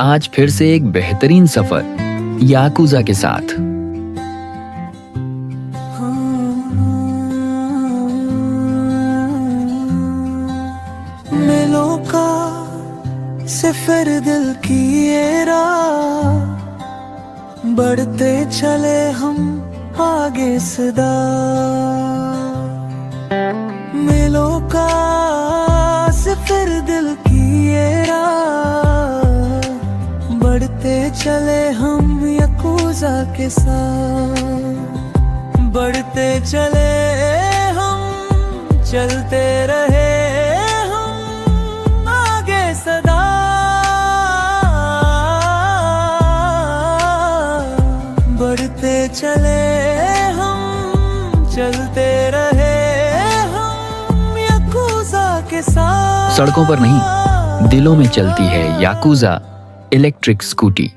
आज फिर से एक बेहतरीन सफर याकुजा के साथ। मिलों का सिफर दिल की ये राह, बढ़ते चले हम आगे सदा। मिलों का सिफर दिल की ये राह, बढ़ते चले हम याकुजा के साथ। बढ़ते चले हम, चलते रहे हम आगे सदा। बढ़ते चले हम, चलते रहे हम याकुजा के साथ। सड़कों पर नहीं, दिलों में चलती है याकुजा इलेक्ट्रिक स्कूटी।